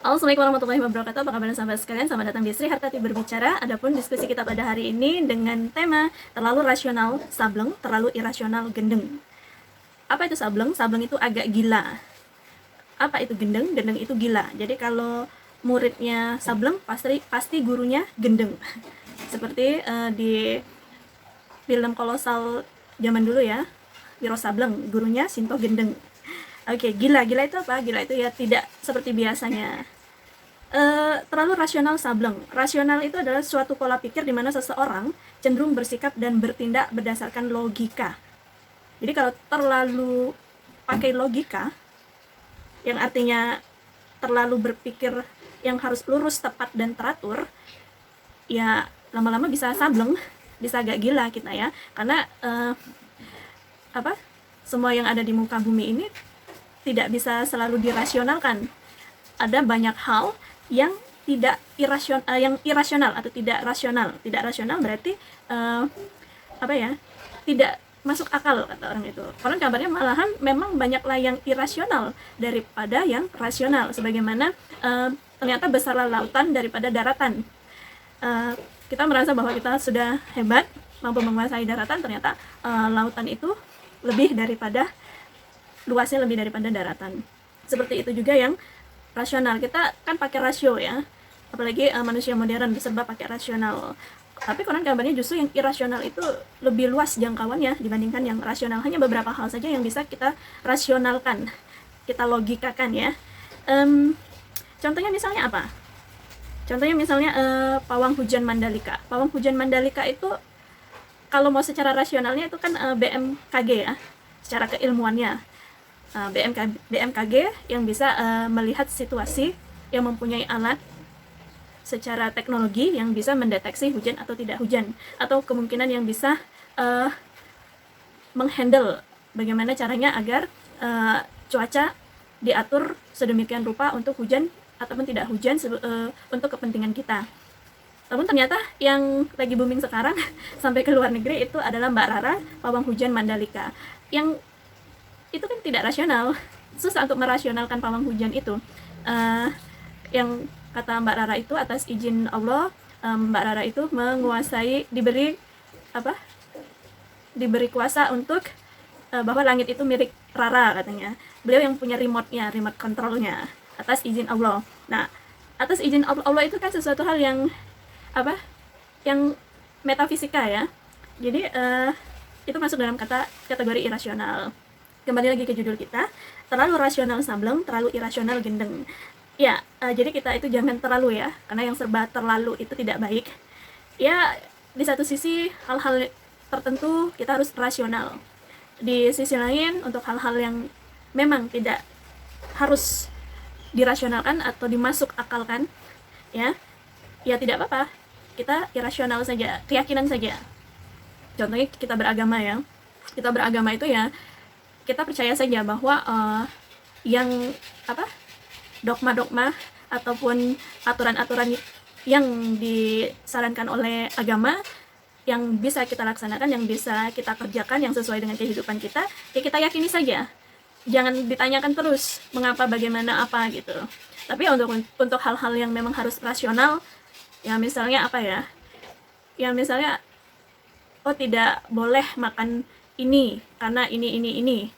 Assalamualaikum warahmatullahi wabarakatuh. Apa kabar sahabat sekalian? Selamat datang di Sri Hartati Berbicara. Adapun diskusi kita pada hari ini dengan tema terlalu rasional sableng, terlalu irasional gendeng. Apa itu sableng? Sableng itu agak gila. Apa itu gendeng? Gendeng itu gila. Jadi kalau muridnya sableng, pasti gurunya gendeng. Seperti di film kolosal zaman dulu ya, Wiro Sableng, gurunya Sinto Gendeng. Oke, gila itu apa? Gila itu ya tidak seperti biasanya. Terlalu rasional sableng. Rasional itu adalah suatu pola pikir di mana seseorang cenderung bersikap dan bertindak berdasarkan logika. Jadi kalau terlalu pakai logika, yang artinya terlalu berpikir yang harus lurus, tepat, dan teratur, ya lama-lama bisa sableng, bisa agak gila kita ya. Karena semua yang ada di muka bumi ini tidak bisa selalu dirasionalkan. Ada banyak hal yang tidak yang irasional atau tidak rasional. Tidak rasional berarti tidak masuk akal kata orang itu. Konon kabarnya malahan memang banyaklah yang irasional daripada yang rasional. Sebagaimana ternyata besarlah lautan daripada daratan. Kita merasa bahwa kita sudah hebat, mampu menguasai daratan, ternyata lautan itu luasnya lebih daripada daratan. Seperti itu juga yang rasional. Kita kan pakai rasio ya, apalagi manusia modern serba pakai rasional. Tapi konon kabarnya justru yang irasional itu lebih luas jangkauannya dibandingkan yang rasional. Hanya beberapa hal saja yang bisa kita rasionalkan, kita logikakan ya. Contohnya misalnya apa? Contohnya misalnya pawang hujan Mandalika. Pawang hujan Mandalika itu kalau mau secara rasionalnya itu kan BMKG ya, secara keilmuannya. BMKG yang bisa melihat situasi, yang mempunyai alat secara teknologi yang bisa mendeteksi hujan atau tidak hujan, atau kemungkinan yang bisa menghandle bagaimana caranya agar cuaca diatur sedemikian rupa untuk hujan ataupun tidak hujan untuk kepentingan kita. Namun ternyata yang lagi booming sekarang sampai ke luar negeri itu adalah Mbak Rara, pawang hujan Mandalika, yang itu kan tidak rasional. Susah untuk merasionalkan pawang hujan itu. Yang kata Mbak Rara itu atas izin Allah, Mbak Rara itu diberi kuasa untuk bahwa langit itu milik Rara katanya. Beliau yang punya remote controlnya atas izin Allah. Nah, atas izin Allah itu kan sesuatu hal yang yang metafisika ya. Jadi itu masuk dalam kategori irasional. Kembali lagi ke judul kita, terlalu rasional sableng, terlalu irasional gendeng. Ya, jadi kita itu jangan terlalu ya, karena yang serba terlalu itu tidak baik. Ya, di satu sisi hal-hal tertentu kita harus rasional. Di sisi lain untuk hal-hal yang memang tidak harus dirasionalkan atau dimasuk akalkan, ya tidak apa-apa. Kita irasional saja, keyakinan saja. Contohnya kita beragama ya. Kita beragama itu ya kita percaya saja bahwa yang dogma-dogma ataupun aturan-aturan yang disarankan oleh agama yang bisa kita laksanakan, yang bisa kita kerjakan, yang sesuai dengan kehidupan kita, ya kita yakini saja. Jangan ditanyakan terus mengapa, bagaimana, apa gitu. Tapi untuk hal-hal yang memang harus rasional, ya misalnya misalnya tidak boleh makan ini karena ini.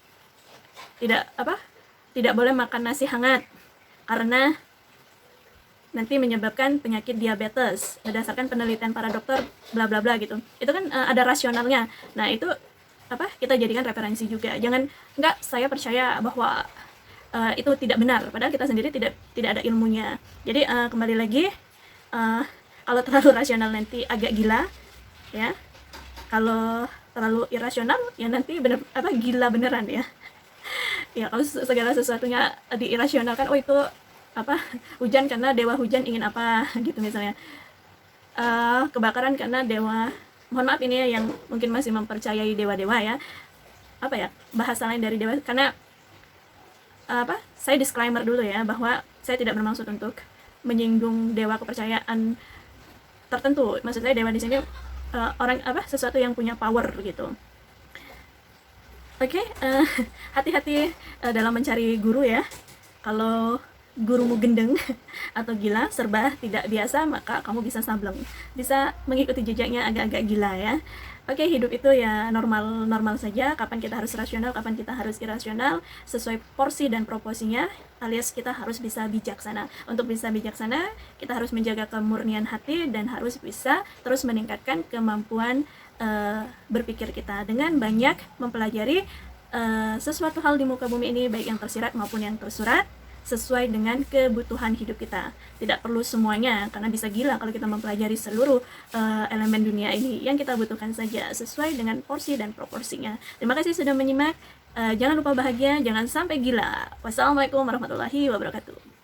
Tidak boleh makan nasi hangat karena nanti menyebabkan penyakit diabetes berdasarkan penelitian para dokter bla bla bla gitu. Itu kan ada rasionalnya. Nah, itu kita jadikan referensi juga. Jangan saya percaya bahwa itu tidak benar padahal kita sendiri tidak ada ilmunya. Jadi kembali lagi, kalau terlalu rasional nanti agak gila ya. Kalau terlalu irasional ya nanti gila beneran ya. Ya kalau segala sesuatunya diirasionalkan, itu hujan karena dewa hujan ingin apa gitu misalnya. Kebakaran karena dewa, mohon maaf ini ya yang mungkin masih mempercayai dewa-dewa ya. Bahasa lain dari dewa, karena saya disclaimer dulu ya bahwa saya tidak bermaksud untuk menyinggung dewa kepercayaan tertentu. Maksud saya dewa di sini orang sesuatu yang punya power gitu. Oke, hati-hati dalam mencari guru ya. Kalau gurumu gendeng atau gila, serba tidak biasa, maka kamu bisa sableng, bisa mengikuti jejaknya agak-agak gila ya. Oke, hidup itu ya normal-normal saja, kapan kita harus rasional, kapan kita harus irasional, sesuai porsi dan proporsinya, alias kita harus bisa bijaksana. Untuk bisa bijaksana, kita harus menjaga kemurnian hati dan harus bisa terus meningkatkan kemampuan berpikir kita dengan banyak mempelajari sesuatu hal di muka bumi ini, baik yang tersirat maupun yang tersurat, sesuai dengan kebutuhan hidup kita. Tidak perlu semuanya, karena bisa gila kalau kita mempelajari seluruh elemen dunia ini. Yang kita butuhkan saja sesuai dengan porsi dan proporsinya. Terima kasih sudah menyimak. Jangan lupa bahagia, jangan sampai gila. Wassalamualaikum warahmatullahi wabarakatuh.